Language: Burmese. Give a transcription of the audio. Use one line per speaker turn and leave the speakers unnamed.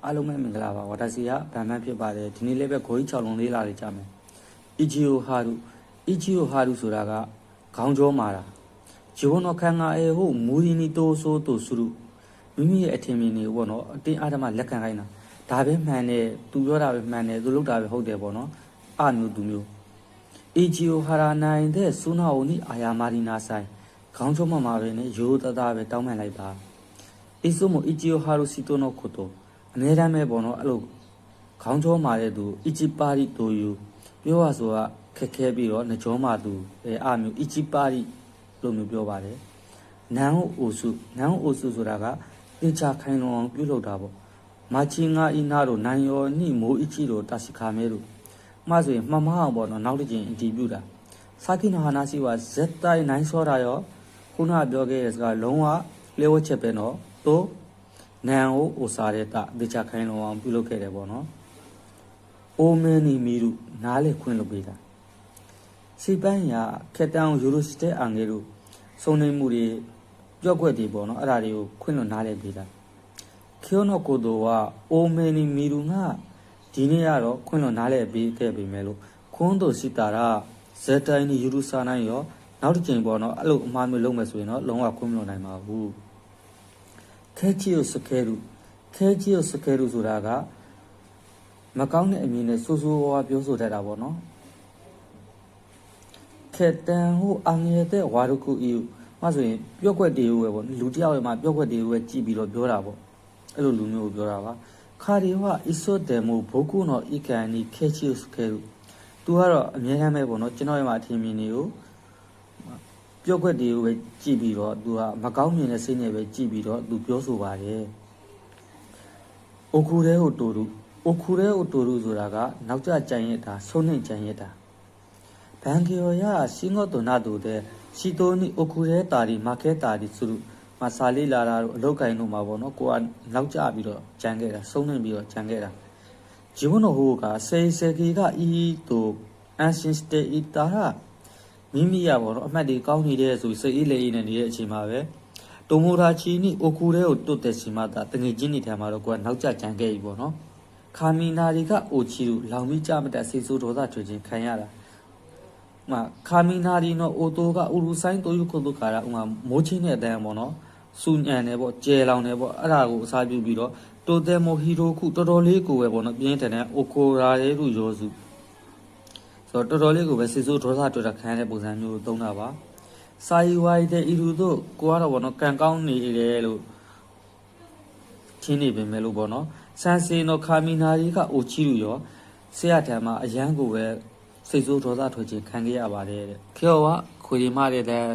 အားလုံးပဲမင်္ဂလာပါဝါတာစီကဗန်မန်ဖြစ်ပါတယ်ဒီနေ့လည်းပဲခေါင်းကြီး6လုံးလေးလာလေးကြမယ်အီဂျီယိုဟာရူဆိုတာကခေါင်းကြောမာတာဂျီဝနောခန်းငါအေဟုမူရီနီတိုဆိုတိုဆူရုမိမိရဲ့အထင်မြင်တွေပေါ့နော်အတင်းအားဓမ္မလက်ခံခိုင်းတာဒါပဲမှန်တယ်သူပြောတာပဲမှန်တယ်သူလုပ်တာပဲဟုတ်တယ်ပေါ့နော်အမျိုးသူမျိုးအီဂျီယိုဟာရာနိုင်တဲ့ဆူနာအိုနီအာယာမာရီနာဆိုင်ခေါင်းကြောမမာပဲနဲ့ရိုးသားသားပဲတောင်းပန်လိုက်ပါအီဆိုမိုအီဂျီယိုဟာရူစီတိုနိုကိုတိုအများအားမဲ့ပေါ့နော်အဲ့လိုခေါင်းကြောမာတဲ့သူအီဂျီပါရီတိုယူပြောရဆိုကခက်ခဲပြီးတော့နှကြောမာသူအမျိုးအီဂျီပါရီလို့မျိုးပြောပါတယ်နန်အိုစုဆိုတာကတေချာခိုင်လုံအောင်ပြုလုပ်တာပေါ့မာချီငါအီနာတို့နိုင်ယောနိမိုးအီချီတို့တာစီခါမဲတို့မှဆိုရင်မှမအောင်ပေါ့နော်နောက်တစ်ချိန်အတီးပြုတာစာကိနဟာနာစီဝါဇက်တိုင်းနိုင်စောတာရောခုနပြောခဲ့တဲ့စကားလုံးဝလျှို့ဝှက်ချက်ပဲနော်သို့နန်အိုစာရဲတာတေချာခိုင်လုံအောင်ပြုလုပ်ခဲ့တယ်ပေါ့နော်အိုမဲနီမီရုနားလေခွင့်လုပ်ပေးတာစီပန်းရခက်တန်းယူရိုစတဲအန်ဂေတို့စုံနေမှုတွေပြော့ကွက်တွေပေါ့နော်အဲ့ဒါတွေကိုခွင့်လွှတ်နားလေပေးတာခေယနောကိုတိုကအိုမဲနီမီရုငါဒီနေ့ကတော့ခွင့်လွှတ်နားလေပေးခဲ့ပေမဲ့လို့ခွန်းတို့စီတာရာဇက်တိုင်းနီယူရိုစာနိုင်ရောနောက်တစ်ချိန်ပေါ့နော်အဲ့လိုအမှားမျိုးလုပ်မယ်ဆိုရင်တော့လုံးဝခွင့်မလွှတ်နိုင်ပါဘူးခဲချီယိုစခဲရုဆိုတာကမကောင်းတဲ့အမြင်နဲ့ဆိုးဆိုးဝါးပြောဆိုတတ်တာပေါ့နော်ခေတန်ဟိုအငယ်တဲ့ဝါရုခုအီမှဆိုရင်ပြော့ကွက်တေးပဲပေါ့လူတယောက်ရဲ့မှာပြော့ကွက်တေးပဲကြည့်ပြီးတော့ပြောတာပေါ့အဲ့လိုလူမျိုးကိုပြောတာပါခါရီဝအီဆိုဒေမိုဘိုကုနောအီကန်နီခဲချီယိုစခဲရုသူကတော့အမြဲတမ်းပဲပေါ့နော်ကျွန်တော်ရဲ့မှာအထင်မြင်တွေကိုပြော့ကွက်တေးပဲကြည့်ပြီးတော့သူကမကောင်းမြင်တဲ့စိတ်နဲ့ပဲကြည့်ပြီးတော့သူပြောဆိုပါတယ်အိုကူရဲဟိုတိုရုဆိုတာကနောက်ကျကြံရတာဆုံးနှိမ်ကြံရတာဘန်ကီယိုရစီငေါတိုနာတိုတဲ့စီတိုနီအိုကူရဲတာဒီမာခဲတာဒီဆိုလို့မဆာလီလာတာတို့အလုတ်ကိုင်းတို့မှာပေါ့နော်ကိုကနောက်ကျပြီးတော့ကြံခဲ့တာဆုံးနှိမ်ပြီးတော့ကြံခဲ့တာဂျီဝနိုဟိုကစေကီကအီတိုအန်စင်စတေအီတာဟာမိမိရပေါ့နော်အမှတ်တွေကောင်းနေတဲ့ဆိုစိတ်အေးလေအေးနဲ့နေတဲ့အချိန်မှာပဲတိုမိုရာချီနီအိုကူရဲကိုတွတ်တဲ့စီမတာတငယ်ချင်းနေထဲမှာတော့ကိုကနောက်ကျကြံခဲ့ပြီပေါ့နော်ခါမီနာရီကအိုချီတို့လောင်မိကြမတက်ဆေးဆိုးဒေါသထွေချင်းခံရတာခါမီနာရီနော်အိုတိုကဥရူဆိုင်တိုယူကိုတို့ကာရာမိုးချင်းတဲ့အတန်းပေါ့နော်စူညံနေပေါ့ကျဲလောင်နေပေါ့အဲ့ဒါကိုအစားပြုပြီးတော့တိုတဲမိုဟီရိုခုတော်တော်လေးကိုပဲပေါ့နော်ပြင်းထန်တဲ့အိုကိုရာရဲလူရောစုဆိုတော့တော်တော်လေးကိုပဲဆေးဆိုးဒေါသထွေတာခံရတဲ့ပုံစံမျိုးသုံးတာပါစာရီဝိုင်းတဲ့ဤလူတို့ကိုကတော့ပေါ့နော်ကန်ကောင်းနေတယ်လို့ချင်းနေပြင်မဲ့လို့ပေါ့နော်ဆန်စီနိုခါမီနာရီကအိုချီလူရောဆရာထံမှာအရန်ကိုပဲစိတ်ဆိုးဒေါသထွက်ခြင်းခံခဲ့ရပါတယ်တဲ့ခေောဝခွေဒီမတဲ့ဘိုင်